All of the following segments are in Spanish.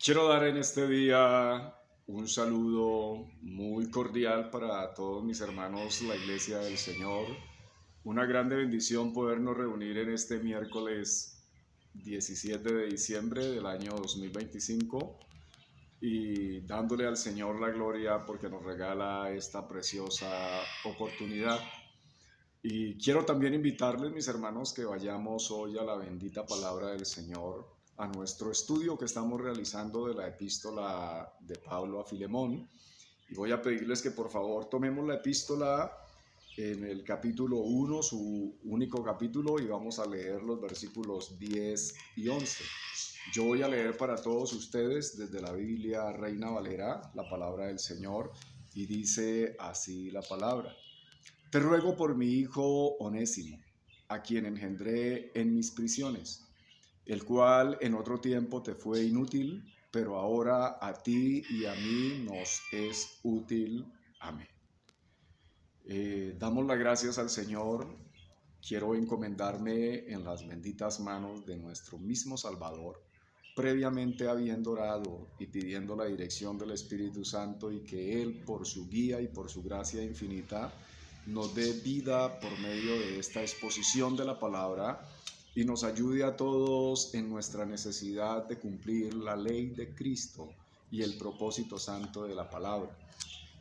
Quiero dar en este día un saludo muy cordial para todos mis hermanos, la Iglesia del Señor. Una grande bendición podernos reunir en este miércoles 17 de diciembre del año 2025 y dándole al Señor la gloria porque nos regala esta preciosa oportunidad. Y quiero también invitarles, mis hermanos, que vayamos hoy a la bendita palabra del Señor, a nuestro estudio que estamos realizando de la epístola de Pablo a Filemón. Y voy a pedirles que por favor tomemos la epístola en el capítulo 1, su único capítulo, y vamos a leer los versículos 10 y 11. Yo voy a leer para todos ustedes desde la Biblia Reina Valera, la palabra del Señor, y dice así la palabra. Te ruego por mi hijo Onésimo, a quien engendré en mis prisiones, el cual en otro tiempo te fue inútil, pero ahora a ti y a mí nos es útil. Amén. Damos las gracias al Señor. Quiero encomendarme en las benditas manos de nuestro mismo Salvador, previamente habiendo orado y pidiendo la dirección del Espíritu Santo y que Él, por su guía y por su gracia infinita, nos dé vida por medio de esta exposición de la palabra y nos ayude a todos en nuestra necesidad de cumplir la ley de Cristo y el propósito santo de la palabra.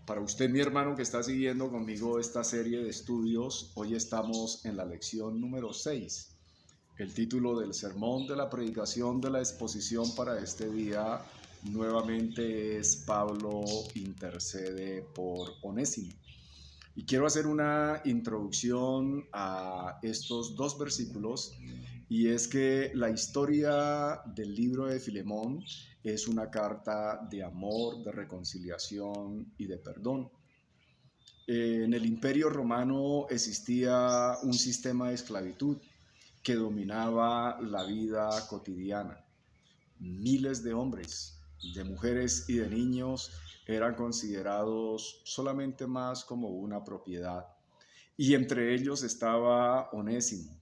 Para usted, mi hermano, que está siguiendo conmigo esta serie de estudios, hoy estamos en la lección número 6. El título del sermón de la predicación de la exposición para este día nuevamente es Pablo intercede por Onésimo. Y quiero hacer una introducción a estos dos versículos, y es que la historia del libro de Filemón es una carta de amor, de reconciliación y de perdón. En el Imperio Romano existía un sistema de esclavitud que dominaba la vida cotidiana. Miles de hombres, de mujeres y de niños eran considerados solamente más como una propiedad. Y entre ellos estaba Onésimo,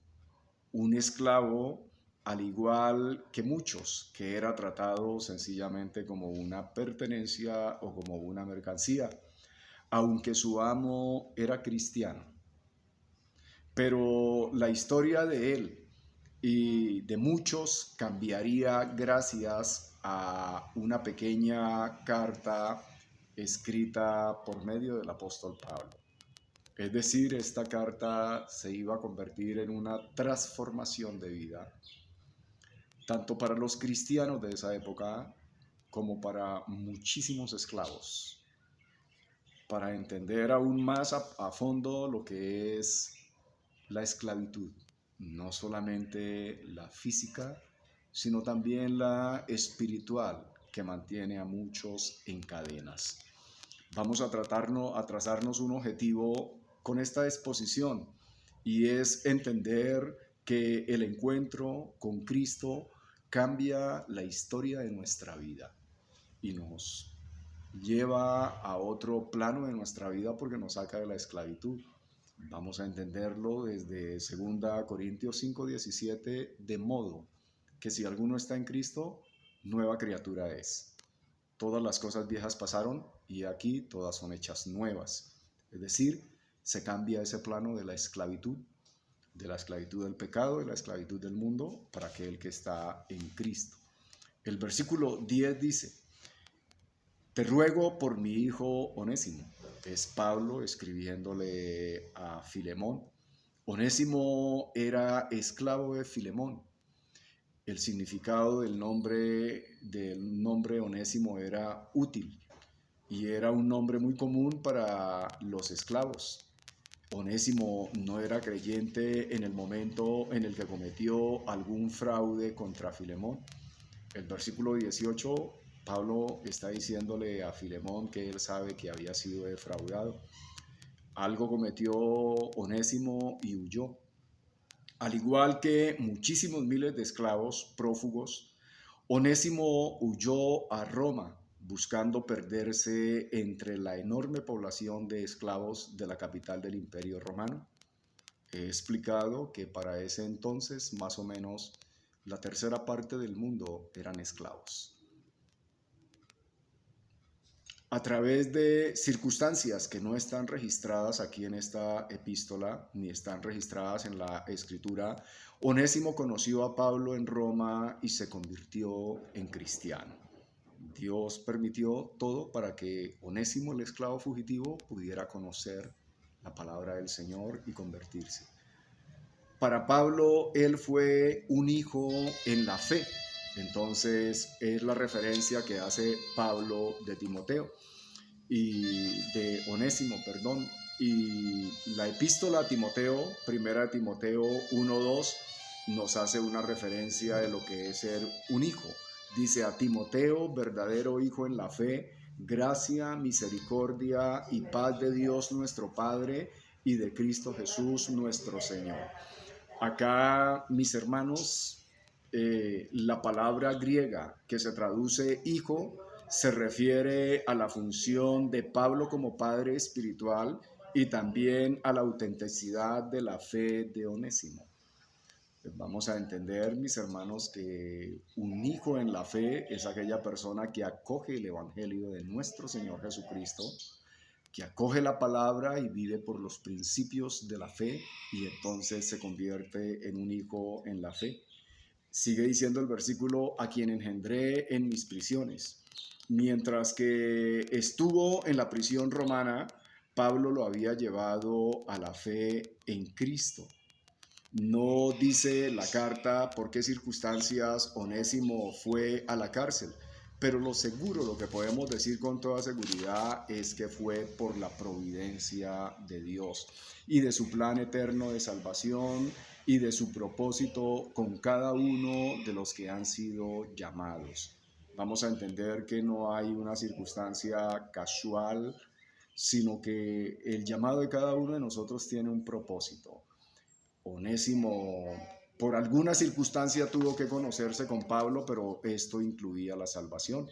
un esclavo al igual que muchos, que era tratado sencillamente como una pertenencia o como una mercancía, aunque su amo era cristiano. Pero la historia de él y de muchos cambiaría gracias a una pequeña carta escrita por medio del apóstol Pablo. Es decir, esta carta se iba a convertir en una transformación de vida, tanto para los cristianos de esa época como para muchísimos esclavos, para entender aún más a fondo lo que es la esclavitud, no solamente la física, sino también la espiritual que mantiene a muchos en cadenas. Vamos a trazarnos un objetivo con esta exposición, y es entender que el encuentro con Cristo cambia la historia de nuestra vida y nos lleva a otro plano de nuestra vida porque nos saca de la esclavitud. Vamos a entenderlo desde 2 Corintios 5:17, de modo que si alguno está en Cristo, nueva criatura es. Todas las cosas viejas pasaron y aquí todas son hechas nuevas. Es decir, se cambia ese plano de la esclavitud del pecado, de la esclavitud del mundo, para aquel que está en Cristo. El versículo 10 dice: te ruego por mi hijo Onésimo. Es Pablo escribiéndole a Filemón. Onésimo era esclavo de Filemón. El significado del nombre Onésimo era útil, y era un nombre muy común para los esclavos. Onésimo no era creyente en el momento en el que cometió algún fraude contra Filemón. El versículo 18, Pablo está diciéndole a Filemón que él sabe que había sido defraudado. Algo cometió Onésimo y huyó. Al igual que muchísimos miles de esclavos prófugos, Onésimo huyó a Roma buscando perderse entre la enorme población de esclavos de la capital del Imperio Romano. He explicado que para ese entonces más o menos la tercera parte del mundo eran esclavos. A través de circunstancias que no están registradas aquí en esta epístola, ni están registradas en la escritura, Onésimo conoció a Pablo en Roma y se convirtió en cristiano. Dios permitió todo para que Onésimo, el esclavo fugitivo, pudiera conocer la palabra del Señor y convertirse. Para Pablo, él fue un hijo en la fe. Entonces, es la referencia que hace Pablo de Timoteo y de Onésimo, perdón. Y la epístola a Timoteo, primera de Timoteo 1:2, nos hace una referencia de lo que es ser un hijo. Dice: a Timoteo, verdadero hijo en la fe, gracia, misericordia y paz de Dios nuestro Padre y de Cristo Jesús nuestro Señor. Acá, mis hermanos, la palabra griega que se traduce hijo se refiere a la función de Pablo como padre espiritual y también a la autenticidad de la fe de Onésimo. Vamos a entender, mis hermanos, que un hijo en la fe es aquella persona que acoge el evangelio de nuestro Señor Jesucristo, que acoge la palabra y vive por los principios de la fe, y entonces se convierte en un hijo en la fe. Sigue diciendo el versículo: a quien engendré en mis prisiones. Mientras que estuvo en la prisión romana, Pablo lo había llevado a la fe en Cristo. No dice la carta por qué circunstancias Onésimo fue a la cárcel, pero lo que podemos decir con toda seguridad es que fue por la providencia de Dios y de su plan eterno de salvación y de su propósito con cada uno de los que han sido llamados. Vamos a entender que no hay una circunstancia casual, sino que el llamado de cada uno de nosotros tiene un propósito. Onésimo, por alguna circunstancia, tuvo que conocerse con Pablo, pero esto incluía la salvación.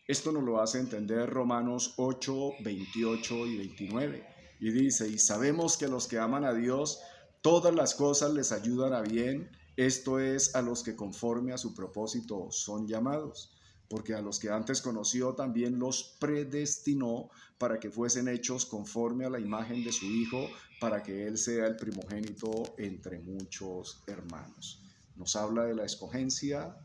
Esto nos lo hace entender Romanos 8, 28 y 29. Y dice: y sabemos que los que aman a Dios, todas las cosas les ayudan a bien, esto es, a los que conforme a su propósito son llamados. Porque a los que antes conoció también los predestinó para que fuesen hechos conforme a la imagen de su Hijo, para que Él sea el primogénito entre muchos hermanos. Nos habla de la escogencia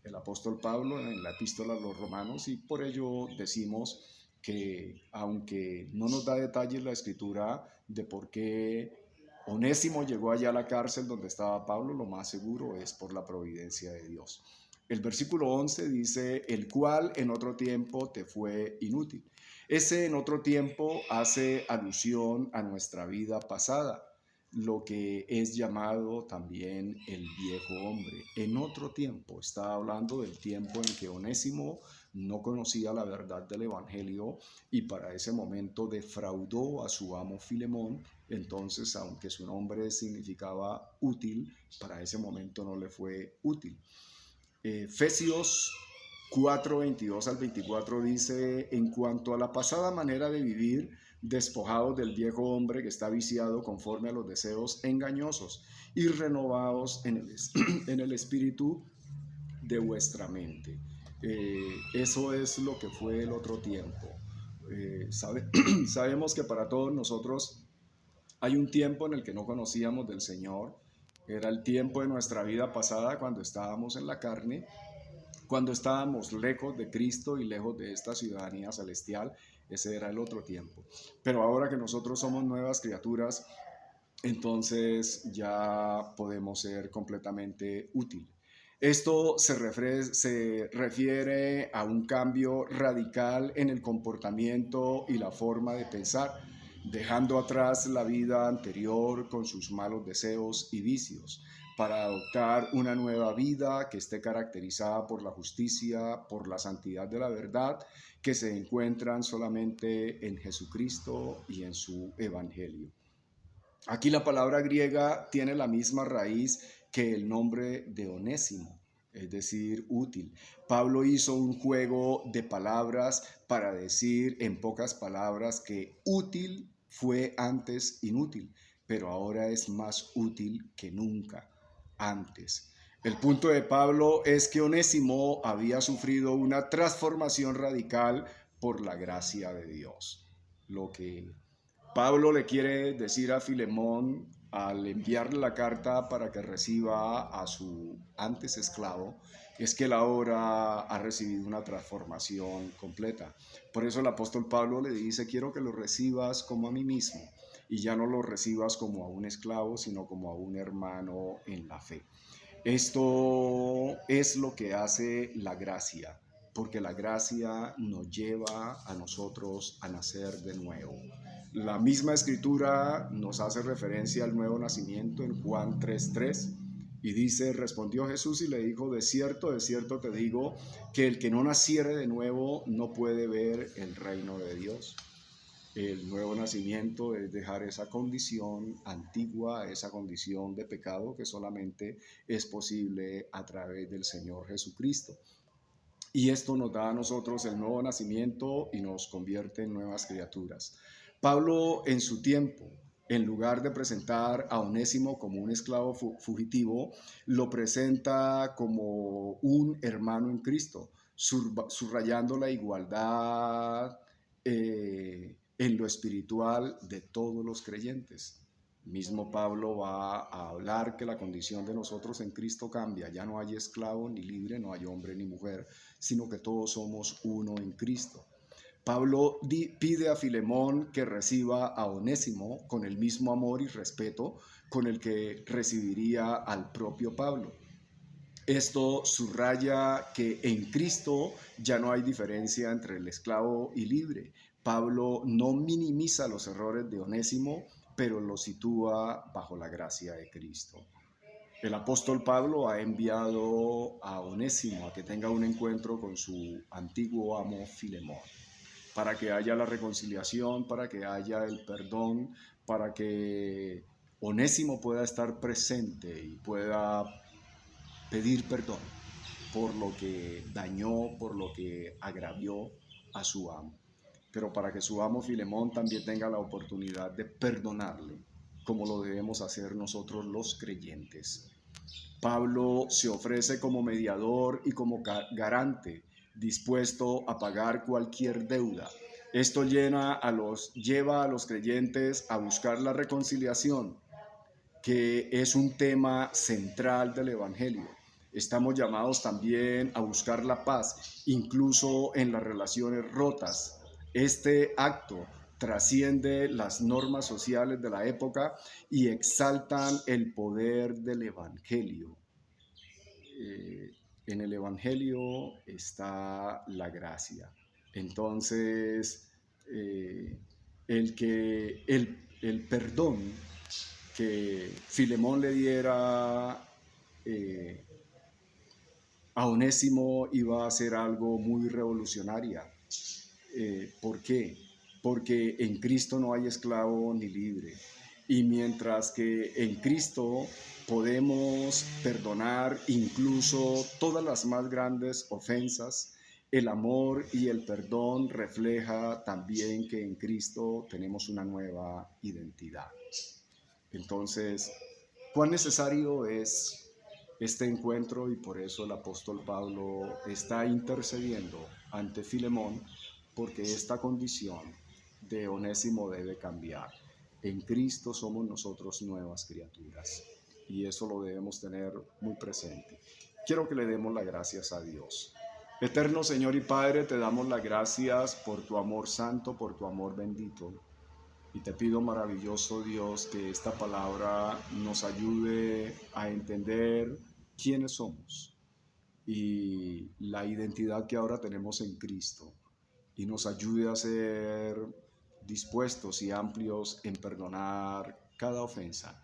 el apóstol Pablo en la epístola a los romanos, y por ello decimos que, aunque no nos da detalles la escritura de por qué Onésimo llegó allá a la cárcel donde estaba Pablo, lo más seguro es por la providencia de Dios. El versículo 11 dice: el cual en otro tiempo te fue inútil. Ese en otro tiempo hace alusión a nuestra vida pasada, lo que es llamado también el viejo hombre. En otro tiempo, está hablando del tiempo en que Onésimo no conocía la verdad del evangelio y para ese momento defraudó a su amo Filemón. Entonces, aunque su nombre significaba útil, para ese momento no le fue útil. Efesios 4, 22 al 24 dice: en cuanto a la pasada manera de vivir, despojados del viejo hombre que está viciado conforme a los deseos engañosos, y renovados en el espíritu de vuestra mente. Eso es lo que fue el otro tiempo. Sabemos que para todos nosotros hay un tiempo en el que no conocíamos del Señor. Era el tiempo de nuestra vida pasada, cuando estábamos en la carne, cuando estábamos lejos de Cristo y lejos de esta ciudadanía celestial. Ese era el otro tiempo. Pero ahora que nosotros somos nuevas criaturas, entonces ya podemos ser completamente útiles. Esto se refiere a un cambio radical en el comportamiento y la forma de pensar, dejando atrás la vida anterior con sus malos deseos y vicios, para adoptar una nueva vida que esté caracterizada por la justicia, por la santidad de la verdad, que se encuentran solamente en Jesucristo y en su evangelio. Aquí la palabra griega tiene la misma raíz que el nombre de Onésimo, es decir, útil. Pablo hizo un juego de palabras para decir en pocas palabras que útil fue antes inútil, pero ahora es más útil que nunca antes. El punto de Pablo es que Onésimo había sufrido una transformación radical por la gracia de Dios. Lo que Pablo le quiere decir a Filemón al enviarle la carta para que reciba a su antes esclavo es que él ahora ha recibido una transformación completa. Por eso el apóstol Pablo le dice: quiero que lo recibas como a mí mismo, y ya no lo recibas como a un esclavo, sino como a un hermano en la fe. Esto es lo que hace la gracia, porque la gracia nos lleva a nosotros a nacer de nuevo. La misma escritura nos hace referencia al nuevo nacimiento en Juan 3:3 y dice: respondió Jesús y le dijo: de cierto te digo, que el que no naciere de nuevo no puede ver el reino de Dios. El nuevo nacimiento es dejar esa condición antigua, esa condición de pecado que solamente es posible a través del Señor Jesucristo. Y esto nos da a nosotros el nuevo nacimiento y nos convierte en nuevas criaturas. Pablo, en su tiempo, en lugar de presentar a Onésimo como un esclavo fugitivo, lo presenta como un hermano en Cristo, subrayando la igualdad en lo espiritual de todos los creyentes. Mismo Pablo va a hablar que la condición de nosotros en Cristo cambia. Ya no hay esclavo ni libre, no hay hombre ni mujer, sino que todos somos uno en Cristo. Pablo pide a Filemón que reciba a Onésimo con el mismo amor y respeto con el que recibiría al propio Pablo. Esto subraya que en Cristo ya no hay diferencia entre el esclavo y libre. Pablo no minimiza los errores de Onésimo, pero lo sitúa bajo la gracia de Cristo. El apóstol Pablo ha enviado a Onésimo a que tenga un encuentro con su antiguo amo Filemón, para que haya la reconciliación, para que haya el perdón, para que Onésimo pueda estar presente y pueda pedir perdón por lo que dañó, por lo que agravió a su amo. Pero para que su amo Filemón también tenga la oportunidad de perdonarle, como lo debemos hacer nosotros los creyentes. Pablo se ofrece como mediador y como garante, dispuesto a pagar cualquier deuda. Esto lleva a los creyentes a buscar la reconciliación, que es un tema central del Evangelio. Estamos llamados también a buscar la paz, incluso en las relaciones rotas. Este acto trasciende las normas sociales de la época y exaltan el poder del Evangelio. En el Evangelio está la gracia. Entonces, el perdón que Filemón le diera a Onésimo iba a ser algo muy revolucionario. ¿Por qué? Porque en Cristo no hay esclavo ni libre. Y mientras que en Cristo podemos perdonar incluso todas las más grandes ofensas, el amor y el perdón refleja también que en Cristo tenemos una nueva identidad. Entonces, ¿cuán necesario es este encuentro? Y por eso el apóstol Pablo está intercediendo ante Filemón, porque esta condición de Onésimo debe cambiar. En Cristo somos nosotros nuevas criaturas y eso lo debemos tener muy presente. Quiero que le demos las gracias a Dios. Eterno Señor y Padre, te damos las gracias por tu amor santo, por tu amor bendito. Y te pido, maravilloso Dios, que esta palabra nos ayude a entender quiénes somos y la identidad que ahora tenemos en Cristo, y nos ayude a ser dispuestos y amplios en perdonar cada ofensa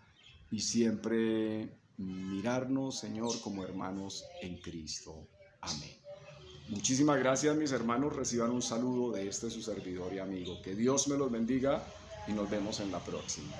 y siempre mirarnos, Señor, como hermanos en Cristo. Amén. Muchísimas gracias, mis hermanos. Reciban un saludo de su servidor y amigo. Que Dios me los bendiga y nos vemos en la próxima.